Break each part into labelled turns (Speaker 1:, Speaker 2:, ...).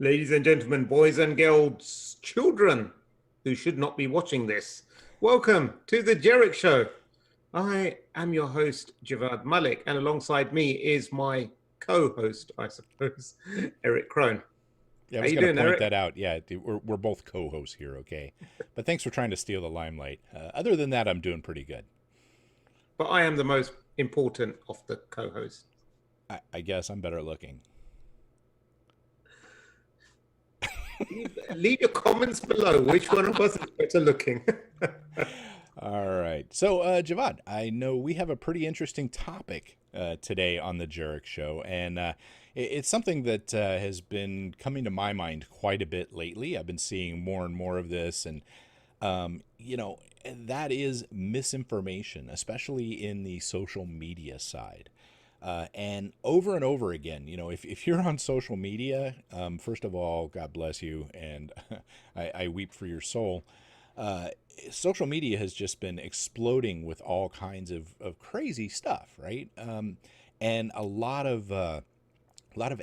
Speaker 1: Ladies and gentlemen, boys and girls, children who should not be watching this, welcome to the Jerich Show. I am your host, Javvad Malik, and alongside me is my co-host, I suppose, Eric Crone.
Speaker 2: Yeah, I
Speaker 1: How
Speaker 2: was
Speaker 1: you
Speaker 2: going to
Speaker 1: doing,
Speaker 2: point
Speaker 1: Eric?
Speaker 2: that out. Yeah, we're both co-hosts here, okay? But thanks for trying to steal the limelight. Other than that, I'm doing pretty good.
Speaker 1: But I am the most important of the co-hosts.
Speaker 2: I guess I'm better looking.
Speaker 1: Leave your comments below. Which one of us is better looking?
Speaker 2: All right. So, Javad, I know we have a pretty interesting topic today on the Jerich Show, and it's something that has been coming to my mind quite a bit lately. I've been seeing more and more of this, and that is misinformation, especially in the social media side. And over again, if you're on social media, first of all, God bless you, and I weep for your soul. Uh, Social media has just been exploding with all kinds of crazy stuff, right? And a lot of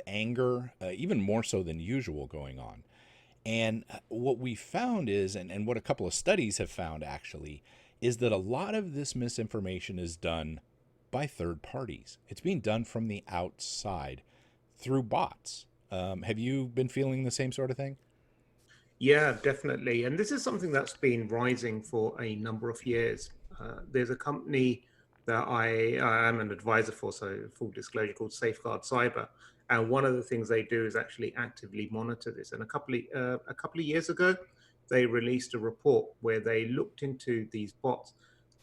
Speaker 2: anger, even more so than usual, going on. And what we found is, and what a couple of studies have found actually, is that a lot of this misinformation is done by third parties. It's being done from the outside through bots. Have you been feeling the same sort of thing?
Speaker 1: Yeah, definitely. And this is something that's been rising for a number of years. There's a company that I am an advisor for, so full disclosure, called Safeguard Cyber. And one of the things they do is actually actively monitor this. And a couple of years ago, they released a report where they looked into these bots.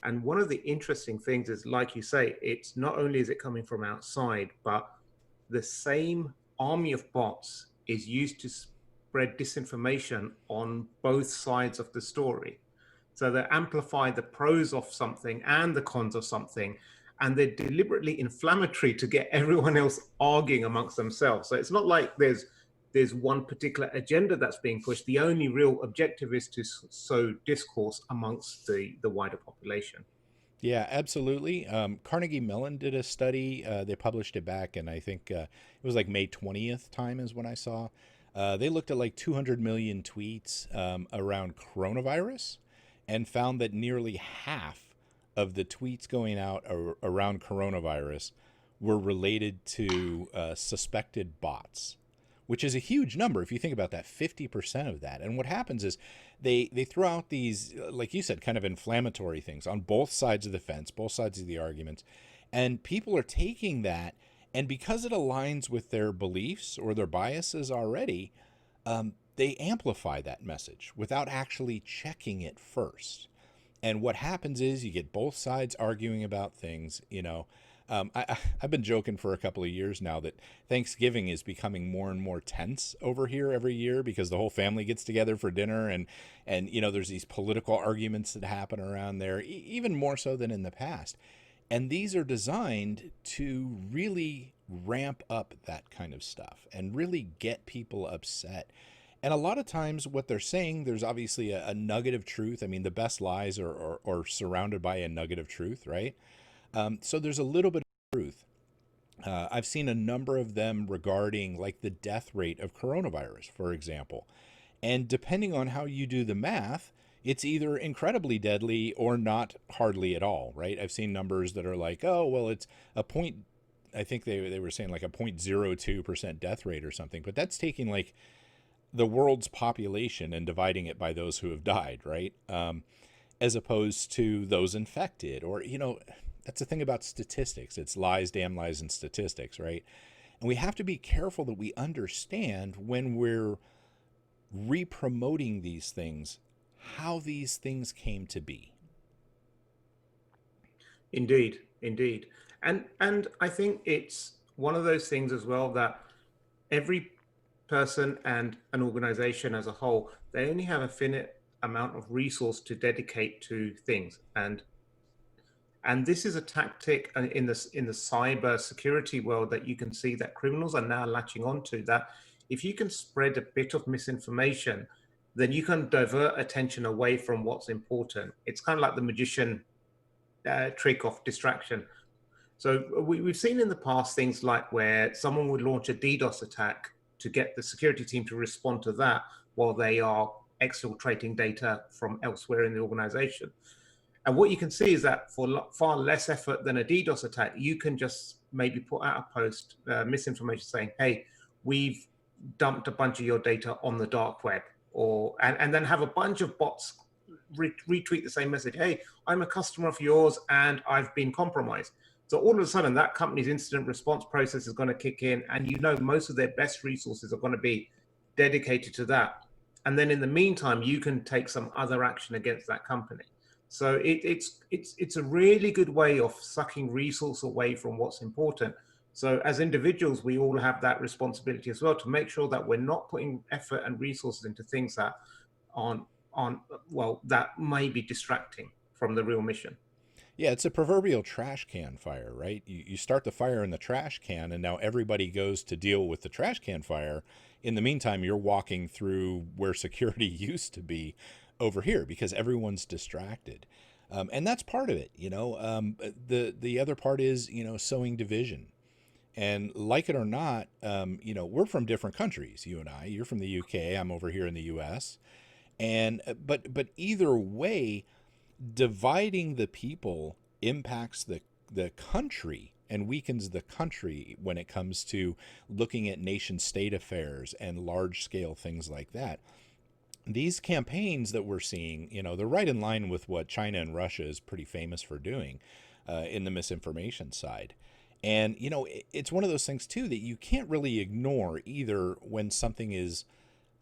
Speaker 1: And one of the interesting things is, like you say, it's not only is it coming from outside, but the same army of bots is used to spread disinformation on both sides of the story. So they amplify the pros of something and the cons of something, and they're deliberately inflammatory to get everyone else arguing amongst themselves. So it's not like there's one particular agenda that's being pushed. The only real objective is to sow discourse amongst the wider population.
Speaker 2: Yeah, absolutely. Carnegie Mellon did a study. They published it back, and I think it was like May 20th time is when I saw. They looked at like 200 million tweets around coronavirus and found that nearly half of the tweets going out around coronavirus were related to suspected bots, which is a huge number if you think about that. 50% of that. And what happens is they throw out these, like you said, kind of inflammatory things on both sides of the fence, both sides of the arguments, and people are taking that, and because it aligns with their beliefs or their biases already, they amplify that message without actually checking it first. And what happens is you get both sides arguing about things. I've been joking for a couple of years now that Thanksgiving is becoming more and more tense over here every year because the whole family gets together for dinner, and there's these political arguments that happen around there, even more so than in the past. And these are designed to really ramp up that kind of stuff and really get people upset. And a lot of times, what they're saying, there's obviously a nugget of truth. I mean, the best lies are surrounded by a nugget of truth, right? So there's a little bit of truth. I've seen a number of them regarding like the death rate of coronavirus, for example. And depending on how you do the math, it's either incredibly deadly or not hardly at all, right? I've seen numbers that are like, oh, well, it's a point. I think they were saying like a 0.02% death rate or something, but that's taking like the world's population and dividing it by those who have died, right? As opposed to those infected. Or, that's the thing about statistics. It's lies, damn lies, and statistics, right? And we have to be careful that we understand when we're re-promoting these things, how these things came to be.
Speaker 1: Indeed, indeed. And I think it's one of those things as well that every person and an organization as a whole, they only have a finite amount of resource to dedicate to things. And this is a tactic in the cyber security world that you can see that criminals are now latching onto, that if you can spread a bit of misinformation, then you can divert attention away from what's important. It's kind of like the magician trick of distraction. So we've seen in the past things like where someone would launch a DDoS attack to get the security team to respond to that while they are exfiltrating data from elsewhere in the organization. And what you can see is that for far less effort than a DDoS attack, you can just maybe put out a post, misinformation saying, hey, we've dumped a bunch of your data on the dark web, and then have a bunch of bots retweet the same message. Hey, I'm a customer of yours and I've been compromised. So all of a sudden that company's incident response process is going to kick in, and most of their best resources are going to be dedicated to that. And then in the meantime, you can take some other action against that company. So it's a really good way of sucking resource away from what's important. So as individuals, we all have that responsibility as well to make sure that we're not putting effort and resources into things that aren't that may be distracting from the real mission.
Speaker 2: Yeah, it's a proverbial trash can fire, right? You start the fire in the trash can, and now everybody goes to deal with the trash can fire. In the meantime, you're walking through where security used to be over here because everyone's distracted. And that's part of it, the other part is, sowing division. And like it or not, we're from different countries, you and I. You're from the UK, I'm over here in the US. And but either way, dividing the people impacts the country and weakens the country when it comes to looking at nation state affairs and large scale things like that. These campaigns that we're seeing, they're right in line with what China and Russia is pretty famous for doing in the misinformation side. And, it's one of those things, too, that you can't really ignore either when something is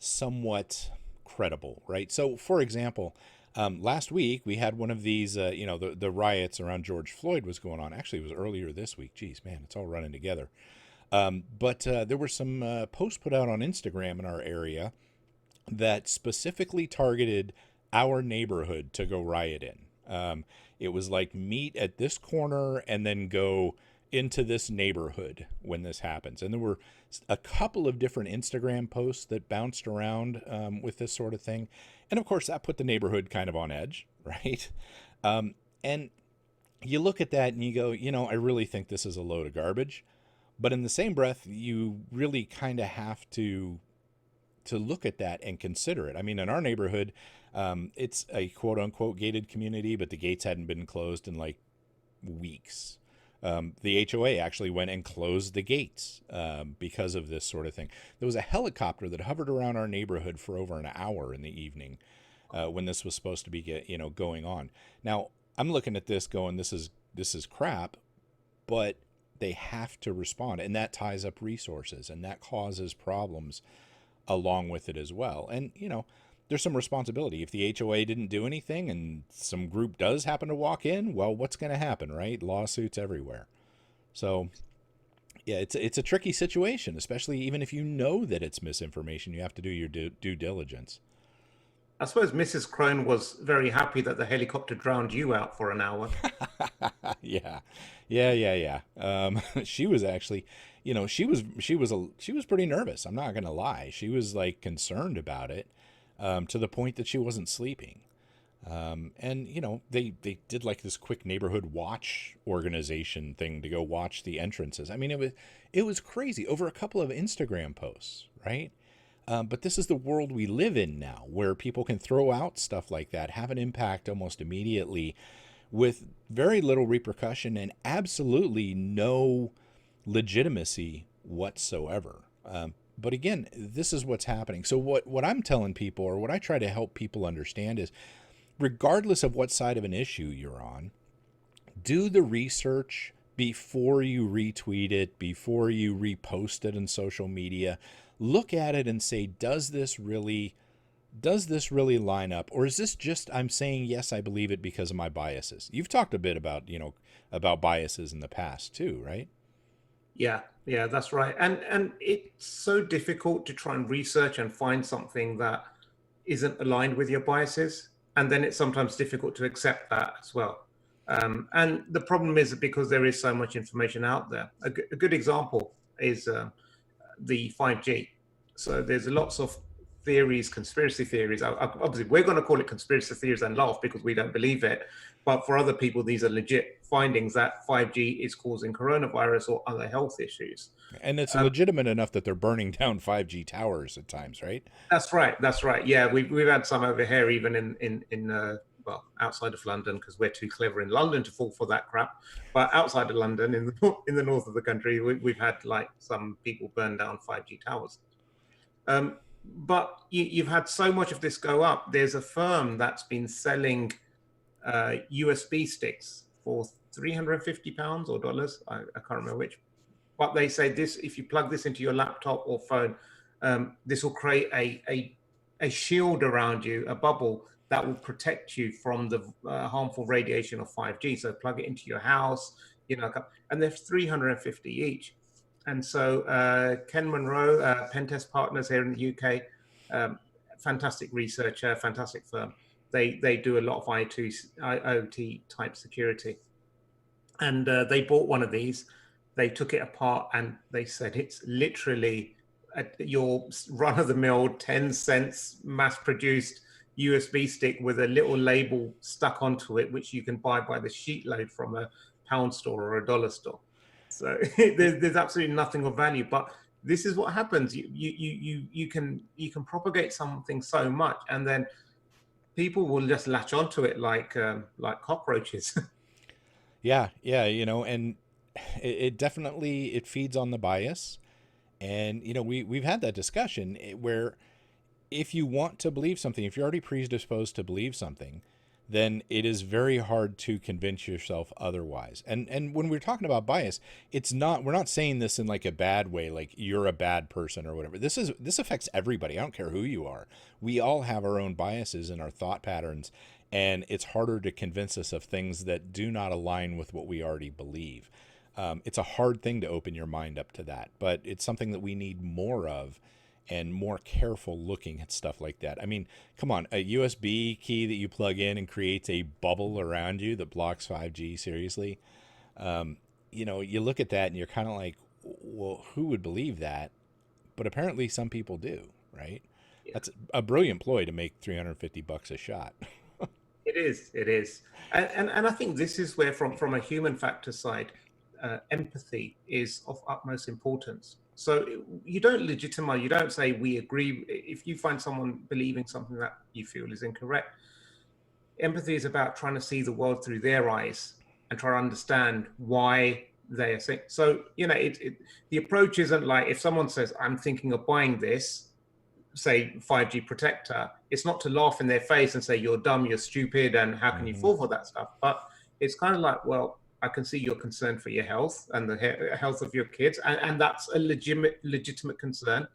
Speaker 2: somewhat credible, right? So, for example, last week we had one of these, the riots around George Floyd was going on. Actually, it was earlier this week. Geez, man, it's all running together. But there were some posts put out on Instagram in our area that specifically targeted our neighborhood to go riot in. It was like meet at this corner and then go into this neighborhood when this happens. And there were a couple of different Instagram posts that bounced around with this sort of thing. And of course, that put the neighborhood kind of on edge, right? And you look at that and you go, I really think this is a load of garbage. But in the same breath, you really kind of have to look at that and consider it. I mean, in our neighborhood, it's a quote unquote gated community, but the gates hadn't been closed in like weeks. The HOA actually went and closed the gates because of this sort of thing. There was a helicopter that hovered around our neighborhood for over an hour in the evening when this was supposed to be going on. Now, I'm looking at this going, this is crap, but they have to respond, and that ties up resources, and that causes problems along with it as well. And, there's some responsibility. If the HOA didn't do anything and some group does happen to walk in, well, what's going to happen, right? Lawsuits everywhere. So, yeah, it's a tricky situation, especially even if you know that it's misinformation. You have to do your due diligence.
Speaker 1: I suppose Mrs. Crone was very happy that the helicopter drowned you out for an hour.
Speaker 2: Yeah, yeah. She was actually, she was pretty nervous. I'm not gonna lie. She was like concerned about it, to the point that she wasn't sleeping. And they did like this quick neighborhood watch organization thing to go watch the entrances. I mean, it was crazy over a couple of Instagram posts, right? But this is the world we live in now, where people can throw out stuff like that, have an impact almost immediately with very little repercussion and absolutely no legitimacy whatsoever. But again, this is what's happening. So what I'm telling people, or what I try to help people understand, is regardless of what side of an issue you're on, do the research before you retweet it, before you repost it in social media. Look at it and say, does this really line up? Or is this just, I'm saying, yes, I believe it because of my biases? You've talked a bit about, about biases in the past too, right?
Speaker 1: Yeah, that's right. And it's so difficult to try and research and find something that isn't aligned with your biases. And then it's sometimes difficult to accept that as well. And the problem is because there is so much information out there. A good example is the 5G. So there's lots of theories, conspiracy theories. Obviously, we're going to call it conspiracy theories and laugh because we don't believe it. But for other people, these are legit findings that 5G is causing coronavirus or other health issues.
Speaker 2: And it's
Speaker 1: Um,
Speaker 2: legitimate enough that they're burning down 5G towers at times, right?
Speaker 1: that's right. That's right. Yeah, we've had some over here, even in well, outside of London, because we're too clever in London to fall for that crap. But outside of London, in the north of the country, we've had like some people burn down 5G towers. But you've had so much of this go up. There's a firm that's been selling USB sticks for £350 or dollars. I can't remember which. But they say this: if you plug this into your laptop or phone, this will create a shield around you, a bubble that will protect you from the harmful radiation of 5G. So plug it into your house, and they're 350 each. And so Ken Monroe, Pentest Partners here in the UK, um, fantastic researcher, fantastic firm. They do a lot of IoT type security, and they bought one of these. They took it apart and they said it's literally your run of the mill 10 cents mass produced USB stick with a little label stuck onto it, which you can buy by the sheet load from a pound store or a dollar store. So there's absolutely nothing of value. But this is what happens. You can propagate something so much, and then people will just latch onto it like cockroaches.
Speaker 2: Yeah, yeah, and it definitely it feeds on the bias. And we've had that discussion where if you want to believe something, if you're already predisposed to believe something, then it is very hard to convince yourself otherwise. And when we're talking about bias, we're not saying this in like a bad way, like you're a bad person or whatever. This affects everybody. I don't care who you are. We all have our own biases and our thought patterns, and it's harder to convince us of things that do not align with what we already believe. It's a hard thing to open your mind up to that, but it's something that we need more of and more careful looking at stuff like that. I mean, come on, a USB key that you plug in and creates a bubble around you that blocks 5G, seriously? You look at that and you're kind of like, well, who would believe that? But apparently some people do, right?
Speaker 1: Yeah.
Speaker 2: That's a brilliant ploy to make $350 a shot.
Speaker 1: It is. It is. And I think this is where, from a human factor side, empathy is of utmost importance. So you don't legitimize. You don't say we agree. If you find someone believing something that you feel is incorrect, empathy is about trying to see the world through their eyes and try to understand why they are saying. So the approach isn't like if someone says, "I'm thinking of buying this," say 5G protector, it's not to laugh in their face and say you're dumb, you're stupid, and how can you
Speaker 2: Mm-hmm.
Speaker 1: fall for that stuff? But it's kind of like, well, I can see you're concerned for your health and the health of your kids, and that's a legitimate concern.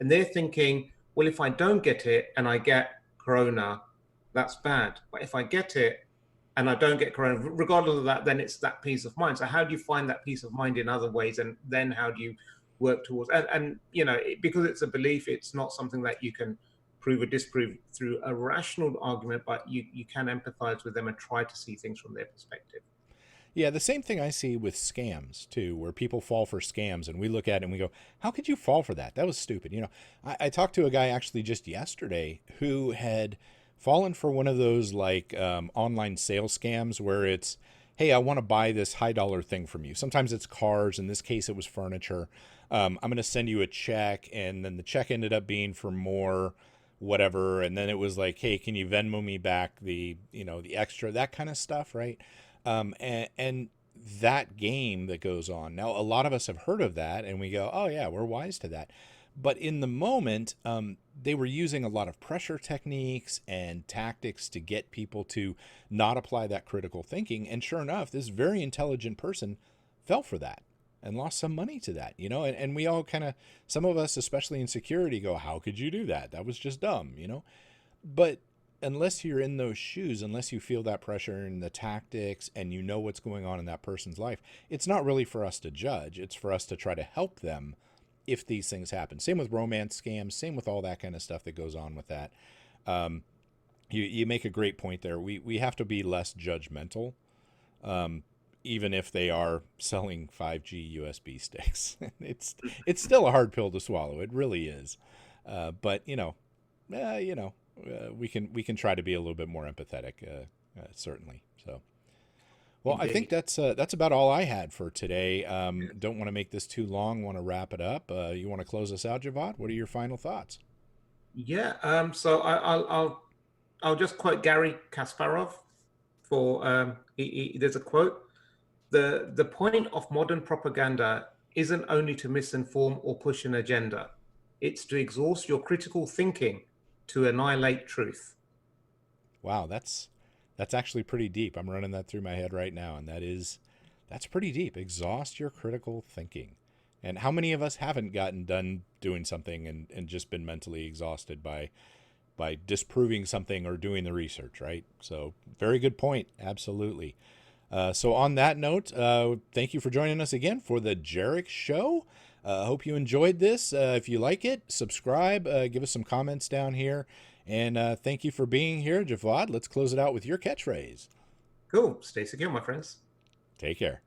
Speaker 1: And they're thinking, well, if I don't get it and I get corona, that's bad. But if I get it and I don't get corona, regardless of that, then it's that peace of mind. So how do you find that peace of mind in other ways? And then how do you work towards, and because it's a belief, it's not something that you can prove or disprove through a rational argument, but you can empathize with them and try to see things from their perspective.
Speaker 2: Yeah, the same thing I see with scams too, where people fall for scams and we look at it and we go, how could you fall for that? That was stupid. I talked to a guy actually just yesterday who had fallen for one of those like online sales scams where it's, hey, I want to buy this high dollar thing from you. Sometimes it's cars. In this case, it was furniture. I'm going to send you a check. And then the check ended up being for more whatever. And then it was like, hey, can you Venmo me back the extra, that kind of stuff, right? And that game that goes on. Now, a lot of us have heard of that and we go, oh, yeah, we're wise to that. But in the moment, they were using a lot of pressure techniques and tactics to get people to not apply that critical thinking. And sure enough, this very intelligent person fell for that and lost some money to that, and we all kind of, some of us, especially in security, go, how could you do that? That was just dumb. But unless you're in those shoes, unless you feel that pressure and the tactics and you know what's going on in that person's life, it's not really for us to judge. It's for us to try to help them if these things happen. Same with romance scams, same with all that kind of stuff that goes on with that. You make a great point there. We have to be less judgmental, even if they are selling 5G USB sticks. it's still a hard pill to swallow. It really is. But we can try to be a little bit more empathetic, certainly. So, Well, I think
Speaker 1: Indeed.
Speaker 2: that's about all I had for today. Don't want to make this too long. Want to wrap it up. You want to close us out, Javad? What are your final thoughts?
Speaker 1: Yeah. So I'll just quote Gary Kasparov for there's a quote: the point of modern propaganda isn't only to misinform or push an agenda; it's to exhaust your critical thinking to annihilate truth.
Speaker 2: Wow, that's actually pretty deep. I'm running that through my head right now, and that's pretty deep. Exhaust your critical thinking. And how many of us haven't gotten done doing something and just been mentally exhausted by disproving something or doing the research, right? So, very good point. Absolutely. So, on that note, thank you for joining us again for the Jerich Show. I hope you enjoyed this. If you like it, subscribe, give us some comments down here. And thank you for being here, Javad. Let's close it out with your catchphrase.
Speaker 1: Cool. Stay secure, my friends.
Speaker 2: Take care.